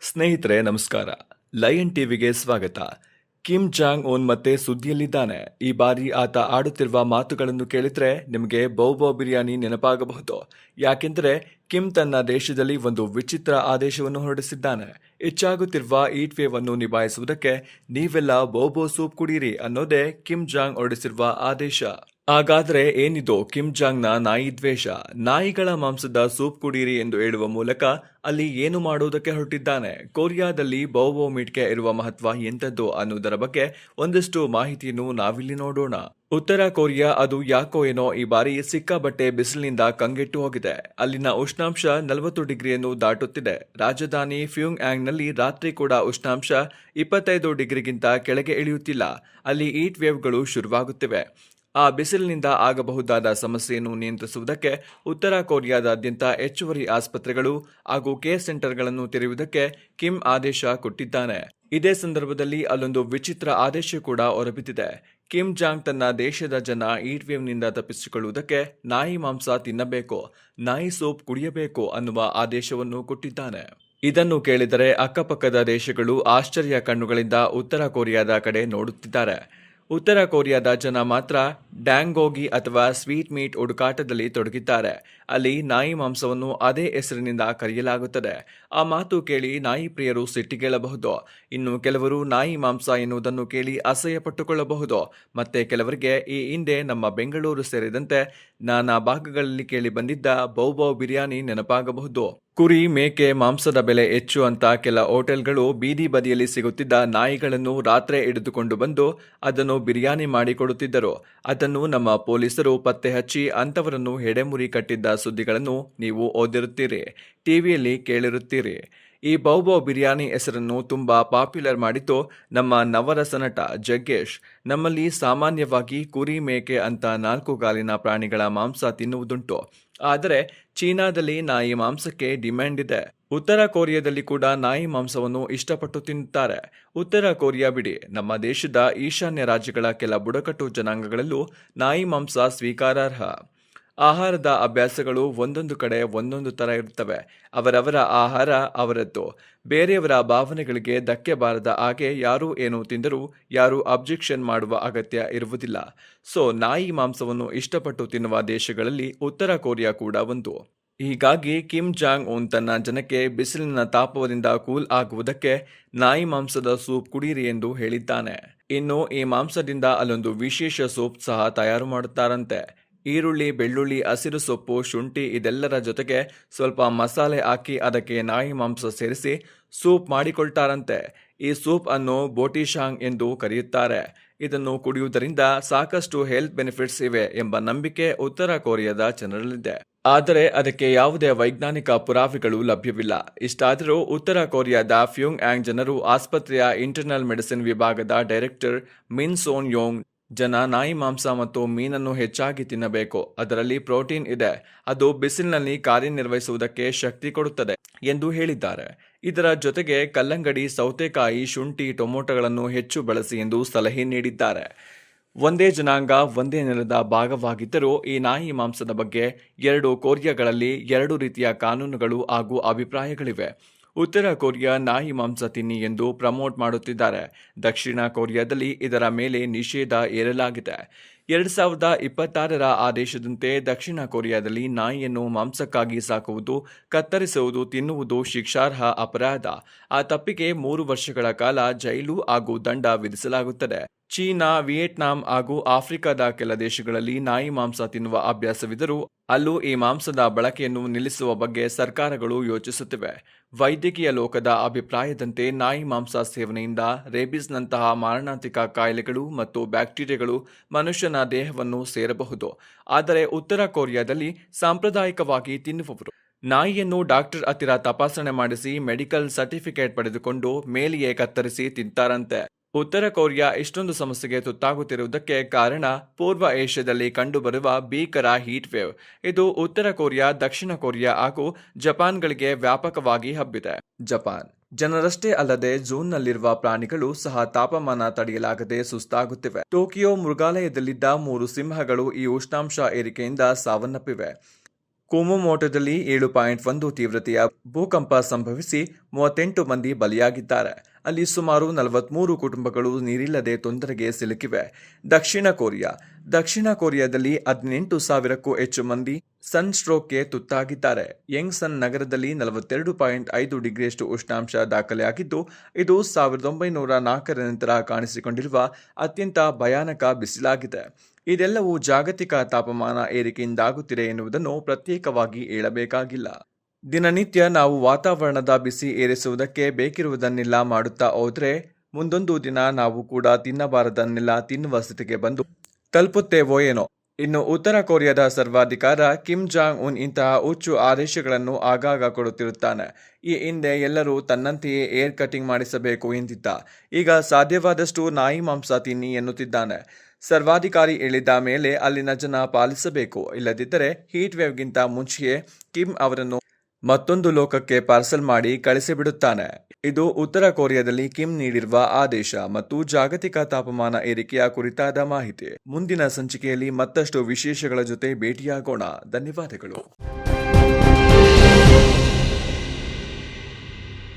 ಸ್ನೇಹಿತರೆ ನಮಸ್ಕಾರ. ಲಯನ್ ಟಿವಿಗೆ ಸ್ವಾಗತ. ಕಿಮ್ ಜಾಂಗ್ ಉನ್ ಮತ್ತೆ ಸುದ್ದಿಯಲ್ಲಿದ್ದಾನೆ. ಈ ಬಾರಿ ಆತ ಆಡುತ್ತಿರುವ ಮಾತುಗಳನ್ನು ಕೇಳಿದ್ರೆ ನಿಮಗೆ ಬೌಬೌ ಬಿರಿಯಾನಿ ನೆನಪಾಗಬಹುದು. ಯಾಕೆಂದ್ರೆ ಕಿಮ್ ತನ್ನ ದೇಶದಲ್ಲಿ ಒಂದು ವಿಚಿತ್ರ ಆದೇಶವನ್ನು ಹೊರಡಿಸಿದ್ದಾನೆ. ಹೆಚ್ಚಾಗುತ್ತಿರುವ ಈಟ್ ವೇವ್ ಅನ್ನು ನಿಭಾಯಿಸುವುದಕ್ಕೆ ನೀವೆಲ್ಲ ಬೌಬೌ ಸೂಪ್ ಕುಡಿಯಿರಿ ಅನ್ನೋದೇ ಕಿಮ್ ಜಾಂಗ್ ಹೊರಡಿಸಿರುವ ಆದೇಶ. ಹಾಗಾದ್ರೆ ಏನಿದು ಕಿಮ್ ಜಾಂಗ್ನ ನಾಯಿ ದ್ವೇಷ? ನಾಯಿಗಳ ಮಾಂಸದ ಸೂಪ್ ಕುಡಿಯಿರಿ ಎಂದು ಹೇಳುವ ಮೂಲಕ ಅಲ್ಲಿ ಏನು ಮಾಡುವುದಕ್ಕೆ ಹೊರಟಿದ್ದಾನೆ? ಕೊರಿಯಾದಲ್ಲಿ ಬೌಬೌ ಮೀಟ್ಗೆ ಇರುವ ಮಹತ್ವ ಎಂಥದ್ದು ಅನ್ನುವುದರ ಬಗ್ಗೆ ಒಂದಷ್ಟು ಮಾಹಿತಿಯನ್ನು ನಾವಿಲ್ಲಿ ನೋಡೋಣ. ಉತ್ತರ ಕೊರಿಯಾ ಅದು ಯಾಕೋ ಏನೋ ಈ ಬಾರಿ ಸಿಕ್ಕಾಬಟ್ಟೆ ಬಿಸಿಲಿನಿಂದ ಕಂಗೆಟ್ಟು ಹೋಗಿದೆ. ಅಲ್ಲಿನ ಉಷ್ಣಾಂಶ 40 ಡಿಗ್ರಿಯನ್ನು ದಾಟುತ್ತಿದೆ. ರಾಜಧಾನಿ ಫ್ಯೂಂಗ್ಯಾಂಗ್ನಲ್ಲಿ ರಾತ್ರಿ ಕೂಡ ಉಷ್ಣಾಂಶ 25 ಡಿಗ್ರಿಗಿಂತ ಕೆಳಗೆ ಇಳಿಯುತ್ತಿಲ್ಲ. ಅಲ್ಲಿ ಈಟ್ ವೇವ್ಗಳು ಶುರುವಾಗುತ್ತಿವೆ. ಆ ಬಿಸಿಲಿನಿಂದ ಆಗಬಹುದಾದ ಸಮಸ್ಯೆಯನ್ನು ನಿಯಂತ್ರಿಸುವುದಕ್ಕೆ ಉತ್ತರ ಕೊರಿಯಾದಾದ್ಯಂತ ಹೆಚ್ಚುವರಿ ಆಸ್ಪತ್ರೆಗಳು ಹಾಗೂ ಕೇರ್ ಸೆಂಟರ್ಗಳನ್ನು ತೆರೆಯುವುದಕ್ಕೆ ಕಿಮ್ ಆದೇಶ ಕೊಟ್ಟಿದ್ದಾನೆ. ಇದೇ ಸಂದರ್ಭದಲ್ಲಿ ಅಲ್ಲೊಂದು ವಿಚಿತ್ರ ಆದೇಶ ಕೂಡ ಹೊರಬಿದ್ದಿದೆ. ಕಿಮ್ ಜಾಂಗ್ ತನ್ನ ದೇಶದ ಜನ ಈಟ್ ವೇವ್ನಿಂದ ತಪ್ಪಿಸಿಕೊಳ್ಳುವುದಕ್ಕೆ ನಾಯಿ ಮಾಂಸ ತಿನ್ನಬೇಕು, ನಾಯಿ ಸೂಪ್ ಕುಡಿಯಬೇಕು ಅನ್ನುವ ಆದೇಶವನ್ನು ಕೊಟ್ಟಿದ್ದಾನೆ. ಇದನ್ನು ಕೇಳಿದರೆ ಅಕ್ಕಪಕ್ಕದ ದೇಶಗಳು ಆಶ್ಚರ್ಯ ಕಣ್ಣುಗಳಿಂದ ಉತ್ತರ ಕೊರಿಯಾದ ಕಡೆ ನೋಡುತ್ತಿದ್ದಾರೆ. ಉತ್ತರ ಕೊರಿಯಾದ ಜನ ಮಾತ್ರ ಡ್ಯಾಂಗೋಗಿ ಅಥವಾ ಸ್ವೀಟ್ ಮೀಟ್ ಹುಡುಕಾಟದಲ್ಲಿ ತೊಡಗಿದ್ದಾರೆ. ಅಲ್ಲಿ ನಾಯಿ ಮಾಂಸವನ್ನು ಅದೇ ಹೆಸರಿನಿಂದ ಕರೆಯಲಾಗುತ್ತದೆ. ಆ ಮಾತು ಕೇಳಿ ನಾಯಿ ಪ್ರಿಯರು ಸಿಟ್ಟಿಗೇಳಬಹುದು. ಇನ್ನು ಕೆಲವರು ನಾಯಿ ಮಾಂಸ ಎನ್ನುವುದನ್ನು ಕೇಳಿ ಅಸಹ್ಯ ಪಟ್ಟುಕೊಳ್ಳಬಹುದು. ಮತ್ತೆ ಕೆಲವರಿಗೆ ಈ ಹಿಂದೆ ನಮ್ಮ ಬೆಂಗಳೂರು ಸೇರಿದಂತೆ ನಾನಾ ಭಾಗಗಳಲ್ಲಿ ಕೇಳಿ ಬಂದಿದ್ದ ಬೌಬೌ ಬಿರಿಯಾನಿ ನೆನಪಾಗಬಹುದು. ಕುರಿ ಮೇಕೆ ಮಾಂಸದ ಬೆಲೆ ಹೆಚ್ಚು ಅಂತ ಕೆಲ ಹೋಟೆಲ್ಗಳು ಬೀದಿ ಬದಿಯಲ್ಲಿ ಸಿಗುತ್ತಿದ್ದ ನಾಯಿಗಳನ್ನು ರಾತ್ರಿ ಹಿಡಿದುಕೊಂಡು ಬಂದು ಅದನ್ನು ಬಿರಿಯಾನಿ ಮಾಡಿಕೊಡುತ್ತಿದ್ದರು. ಅದನ್ನು ನಮ್ಮ ಪೊಲೀಸರು ಪತ್ತೆ ಹಚ್ಚಿ ಅಂತವರನ್ನು ಎಡೆಮುರಿ ಕಟ್ಟಿದ್ದ ಸುದ್ದಿಗಳನ್ನು ನೀವು ಓದಿರುತ್ತೀರಿ, ಟಿವಿಯಲ್ಲಿ ಕೇಳಿರುತ್ತೀರಿ. ಈ ಬೌಬೌ ಬಿರಿಯಾನಿ ಹೆಸರನ್ನು ತುಂಬಾ ಪಾಪ್ಯುಲರ್ ಮಾಡಿದ್ದು ನಮ್ಮ ನವರಸ ನಟ ಜಗ್ಗೇಶ್. ನಮ್ಮಲ್ಲಿ ಸಾಮಾನ್ಯವಾಗಿ ಕುರಿ ಮೇಕೆ ಅಂತ 4 ಕಾಲಿನ ಪ್ರಾಣಿಗಳ ಮಾಂಸ ತಿನ್ನುವುದುಂಟು. ಆದರೆ ಚೀನಾದಲ್ಲಿ ನಾಯಿ ಮಾಂಸಕ್ಕೆ ಡಿಮ್ಯಾಂಡ್ ಇದೆ. ಉತ್ತರ ಕೊರಿಯಾದಲ್ಲಿ ಕೂಡ ನಾಯಿ ಮಾಂಸವನ್ನು ಇಷ್ಟಪಟ್ಟು ತಿನ್ನುತ್ತಾರೆ. ಉತ್ತರ ಕೊರಿಯಾ ಬಿಡಿ, ನಮ್ಮ ದೇಶದ ಈಶಾನ್ಯ ರಾಜ್ಯಗಳ ಕೆಲ ಬುಡಕಟ್ಟು ಜನಾಂಗಗಳಲ್ಲೂ ನಾಯಿ ಮಾಂಸ ಸ್ವೀಕಾರಾರ್ಹ. ಆಹಾರದ ಅಭ್ಯಾಸಗಳು ಒಂದೊಂದು ಕಡೆ ಒಂದೊಂದು ತರ ಇರುತ್ತವೆ. ಅವರವರ ಆಹಾರ ಅವರದ್ದು. ಬೇರೆಯವರ ಭಾವನೆಗಳಿಗೆ ಧಕ್ಕೆ ಬಾರದ ಹಾಗೆ ಯಾರು ಏನು ತಿಂದರೂ ಯಾರು ಅಬ್ಜೆಕ್ಷನ್ ಮಾಡುವ ಅಗತ್ಯ ಇರುವುದಿಲ್ಲ. ಸೊ ನಾಯಿ ಮಾಂಸವನ್ನು ಇಷ್ಟಪಟ್ಟು ತಿನ್ನುವ ದೇಶಗಳಲ್ಲಿ ಉತ್ತರ ಕೊರಿಯಾ ಕೂಡ ಒಂದು. ಹೀಗಾಗಿ ಕಿಮ್ ಜಾಂಗ್ ಉನ್ ತನ್ನ ಜನಕ್ಕೆ ಬಿಸಿಲಿನ ತಾಪದಿಂದ ಕೂಲ್ ಆಗುವುದಕ್ಕೆ ನಾಯಿ ಮಾಂಸದ ಸೂಪ್ ಕುಡಿಯಿರಿ ಎಂದು ಹೇಳಿದ್ದಾನೆ. ಇನ್ನು ಈ ಮಾಂಸದಿಂದ ಅಲ್ಲೊಂದು ವಿಶೇಷ ಸೂಪ್ ಸಹ ತಯಾರು ಮಾಡುತ್ತಾರಂತೆ. ಈರುಳ್ಳಿ, ಬೆಳ್ಳುಳ್ಳಿ, ಹಸಿರು ಸೊಪ್ಪು, ಶುಂಠಿ ಇದೆಲ್ಲರ ಜೊತೆಗೆ ಸ್ವಲ್ಪ ಮಸಾಲೆ ಹಾಕಿ ಅದಕ್ಕೆ ನಾಯಿ ಮಾಂಸ ಸೇರಿಸಿ ಸೂಪ್ ಮಾಡಿಕೊಳ್ತಾರಂತೆ. ಈ ಸೂಪ್ ಅನ್ನು ಬೋಟಿಶಾಂಗ್ ಎಂದು ಕರೆಯುತ್ತಾರೆ. ಇದನ್ನು ಕುಡಿಯುವುದರಿಂದ ಸಾಕಷ್ಟು ಹೆಲ್ತ್ ಬೆನಿಫಿಟ್ಸ್ ಇವೆ ಎಂಬ ನಂಬಿಕೆ ಉತ್ತರ ಕೊರಿಯಾದ ಜನರಲ್ಲಿದೆ. ಆದರೆ ಅದಕ್ಕೆ ಯಾವುದೇ ವೈಜ್ಞಾನಿಕ ಪುರಾವೆಗಳು ಲಭ್ಯವಿಲ್ಲ. ಇಷ್ಟಾದರೂ ಉತ್ತರ ಕೊರಿಯಾದ ಫ್ಯೂಂಗ್ಯಾಂಗ್ ಜನರು ಆಸ್ಪತ್ರೆಯ ಇಂಟರ್ನಲ್ ಮೆಡಿಸಿನ್ ವಿಭಾಗದ ಡೈರೆಕ್ಟರ್ ಮಿನ್ ಸೋನ್ ಯೋಂಗ್ ಜನ ನಾಯಿ ಮಾಂಸ ಮತ್ತು ಮೀನನ್ನು ಹೆಚ್ಚಾಗಿ ತಿನ್ನಬೇಕು, ಅದರಲ್ಲಿ ಪ್ರೋಟೀನ್ ಇದೆ, ಅದು ಬಿಸಿಲಿನಲ್ಲಿ ಕಾರ್ಯನಿರ್ವಹಿಸುವುದಕ್ಕೆ ಶಕ್ತಿ ಕೊಡುತ್ತದೆ ಎಂದು ಹೇಳಿದ್ದಾರೆ. ಇದರ ಜೊತೆಗೆ ಕಲ್ಲಂಗಡಿ, ಸೌತೆಕಾಯಿ, ಶುಂಠಿ, ಟೊಮೊಟೊಗಳನ್ನು ಹೆಚ್ಚು ಬಳಸಿ ಎಂದು ಸಲಹೆ ನೀಡಿದ್ದಾರೆ. ಒಂದೇ ಜನಾಂಗ ಒಂದೇ ನೆಲದ ಭಾಗವಾಗಿದ್ದರೂ ಈ ನಾಯಿ ಮಾಂಸದ ಬಗ್ಗೆ 2 ಕೊರಿಯಾಗಳಲ್ಲಿ 2 ರೀತಿಯ ಕಾನೂನುಗಳು ಹಾಗೂ ಅಭಿಪ್ರಾಯಗಳಿವೆ. ಉತ್ತರ ಕೊರಿಯಾ ನಾಯಿ ಮಾಂಸ ತಿನ್ನಿ ಎಂದು ಪ್ರಮೋಟ್ ಮಾಡುತ್ತಿದ್ದಾರೆ. ದಕ್ಷಿಣ ಕೊರಿಯಾದಲ್ಲಿ ಇದರ ಮೇಲೆ ನಿಷೇಧ ಹೇರಲಾಗಿದೆ. 2026ರ ಆದೇಶದಂತೆ ದಕ್ಷಿಣ ಕೊರಿಯಾದಲ್ಲಿ ನಾಯಿಯನ್ನು ಮಾಂಸಕ್ಕಾಗಿ ಸಾಕುವುದು, ಕತ್ತರಿಸುವುದು, ತಿನ್ನುವುದು ಶಿಕ್ಷಾರ್ಹ ಅಪರಾಧ. ಆ ತಪ್ಪಿಗೆ 3 ವರ್ಷಗಳ ಕಾಲ ಜೈಲು ಹಾಗೂ ದಂಡ ವಿಧಿಸಲಾಗುತ್ತದೆ. ಚೀನಾ, ವಿಯೆಟ್ನಾಂ ಹಾಗೂ ಆಫ್ರಿಕಾದ ಕೆಲ ದೇಶಗಳಲ್ಲಿ ನಾಯಿ ಮಾಂಸ ತಿನ್ನುವ ಅಭ್ಯಾಸವಿದ್ದರೂ ಅಲ್ಲೂ ಈ ಮಾಂಸದ ಬಳಕೆಯನ್ನು ನಿಲ್ಲಿಸುವ ಬಗ್ಗೆ ಸರ್ಕಾರಗಳು ಯೋಚಿಸುತ್ತಿವೆ. ವೈದ್ಯಕೀಯ ಲೋಕದ ಅಭಿಪ್ರಾಯದಂತೆ ನಾಯಿ ಮಾಂಸ ಸೇವನೆಯಿಂದ ರೇಬಿಸ್ನಂತಹ ಮಾರಣಾಂತಿಕ ಕಾಯಿಲೆಗಳು ಮತ್ತು ಬ್ಯಾಕ್ಟೀರಿಯಾಗಳು ಮನುಷ್ಯನ ದೇಹವನ್ನು ಸೇರಬಹುದು. ಆದರೆ ಉತ್ತರ ಕೊರಿಯಾದಲ್ಲಿ ಸಾಂಪ್ರದಾಯಿಕವಾಗಿ ತಿನ್ನುವವರು ನಾಯಿಯನ್ನು ಡಾಕ್ಟರ್ ಹತ್ತಿರ ತಪಾಸಣೆ ಮಾಡಿಸಿ ಮೆಡಿಕಲ್ ಸರ್ಟಿಫಿಕೇಟ್ ಪಡೆದುಕೊಂಡು ಮೇಲೆಯೇ ಕತ್ತರಿಸಿ ತಿಂತಾರಂತೆ. ಉತ್ತರ ಕೊರಿಯಾ ಇಷ್ಟೊಂದು ಸಮಸ್ಯೆಗೆ ತುತ್ತಾಗುತ್ತಿರುವುದಕ್ಕೆ ಕಾರಣ ಪೂರ್ವ ಏಷ್ಯಾದಲ್ಲಿ ಕಂಡುಬರುವ ಭೀಕರ ಹೀಟ್ ವೇವ್. ಇದು ಉತ್ತರ ಕೊರಿಯಾ, ದಕ್ಷಿಣ ಕೊರಿಯಾ ಹಾಗೂ ಜಪಾನ್ಗಳಿಗೆ ವ್ಯಾಪಕವಾಗಿ ಹಬ್ಬಿದೆ. ಜಪಾನ್ ಜನರಷ್ಟೇ ಅಲ್ಲದೆ ಝೂನ್ನಲ್ಲಿರುವ ಪ್ರಾಣಿಗಳು ಸಹ ತಾಪಮಾನ ತಡೆಯಲಾಗದೆ ಸುಸ್ತಾಗುತ್ತಿವೆ. ಟೋಕಿಯೋ ಮೃಗಾಲಯದಲ್ಲಿದ್ದ 3 ಸಿಂಹಗಳು ಈ ಉಷ್ಣಾಂಶ ಏರಿಕೆಯಿಂದ ಸಾವನ್ನಪ್ಪಿವೆ. ಕುಮಮೋಟೋದಲ್ಲಿ 7.1 ತೀವ್ರತೆಯ ಭೂಕಂಪ ಸಂಭವಿಸಿ 38 ಮಂದಿ ಬಲಿಯಾಗಿದ್ದಾರೆ. ಅಲ್ಲಿ ಸುಮಾರು 43 ಕುಟುಂಬಗಳು ನೀರಿಲ್ಲದೆ ತೊಂದರೆಗೆ ಸಿಲುಕಿವೆ. ದಕ್ಷಿಣ ಕೊರಿಯಾದಲ್ಲಿ 18,000ಕ್ಕೂ ಹೆಚ್ಚು ಮಂದಿ ಸನ್ ಸ್ಟ್ರೋಕ್ಗೆ ತುತ್ತಾಗಿದ್ದಾರೆ. ಯಂಗ್ಸನ್ ನಗರದಲ್ಲಿ 42.5 ಡಿಗ್ರಿಯಷ್ಟು ಉಷ್ಣಾಂಶ ದಾಖಲೆಯಾಗಿದ್ದು, ಇದು 1904ರ ನಂತರ ಕಾಣಿಸಿಕೊಂಡಿರುವ ಅತ್ಯಂತ ಭಯಾನಕ ಬಿಸಿಲಾಗಿದೆ. ಇದೆಲ್ಲವೂ ಜಾಗತಿಕ ತಾಪಮಾನ ಏರಿಕೆಯಿಂದಾಗುತ್ತಿದೆ ಎನ್ನುವುದನ್ನು ಪ್ರತ್ಯೇಕವಾಗಿ ಹೇಳಬೇಕಾಗಿಲ್ಲ. ದಿನನಿತ್ಯ ನಾವು ವಾತಾವರಣದ ಬಿಸಿ ಏರಿಸುವುದಕ್ಕೆ ಬೇಕಿರುವುದನ್ನೆಲ್ಲ ಮಾಡುತ್ತಾ ಹೋದ್ರೆ ಮುಂದೊಂದು ದಿನ ನಾವು ಕೂಡ ತಿನ್ನಬಾರದನ್ನೆಲ್ಲ ತಿನ್ನುವ ಸ್ಥಿತಿಗೆ ಬಂದು ತಲುಪುತ್ತೇವೋ ಏನೋ. ಇನ್ನು ಉತ್ತರ ಕೊರಿಯಾದ ಸರ್ವಾಧಿಕಾರ ಕಿಮ್ ಜಾಂಗ್ ಉನ್ ಇಂತಹ ಹುಚ್ಚು ಆದೇಶಗಳನ್ನು ಆಗಾಗ ಕೊಡುತ್ತಿರುತ್ತಾನೆ. ಈ ಹಿಂದೆ ಎಲ್ಲರೂ ತನ್ನಂತೆಯೇ ಏರ್ ಕಟಿಂಗ್ ಮಾಡಿಸಬೇಕು ಎಂದಿದ್ದ. ಈಗ ಸಾಧ್ಯವಾದಷ್ಟು ನಾಯಿ ಮಾಂಸ ತಿನ್ನಿ ಎನ್ನುತ್ತಿದ್ದಾನೆ. ಸರ್ವಾಧಿಕಾರಿ ಹೇಳಿದ ಮೇಲೆ ಅಲ್ಲಿನ ಜನ ಪಾಲಿಸಬೇಕು. ಇಲ್ಲದಿದ್ದರೆ ಹೀಟ್ ವೇವ್ಗಿಂತ ಮುಂಚೆಯೇ ಕಿಮ್ ಅವರನ್ನು ಮತ್ತೊಂದು ಲೋಕಕ್ಕೆ ಪಾರ್ಸಲ್ ಮಾಡಿ ಕಳಿಸಿಬಿಡುತ್ತಾನೆ. ಇದು ಉತ್ತರ ಕೊರಿಯಾದಲ್ಲಿ ಕಿಮ್ ನೀಡಿರುವ ಆದೇಶ ಮತ್ತು ಜಾಗತಿಕ ತಾಪಮಾನ ಏರಿಕೆಯ ಕುರಿತಾದ ಮಾಹಿತಿ. ಮುಂದಿನ ಸಂಚಿಕೆಯಲ್ಲಿ ಮತ್ತಷ್ಟು ವಿಶೇಷಗಳ ಜೊತೆ ಭೇಟಿಯಾಗೋಣ. ಧನ್ಯವಾದಗಳು.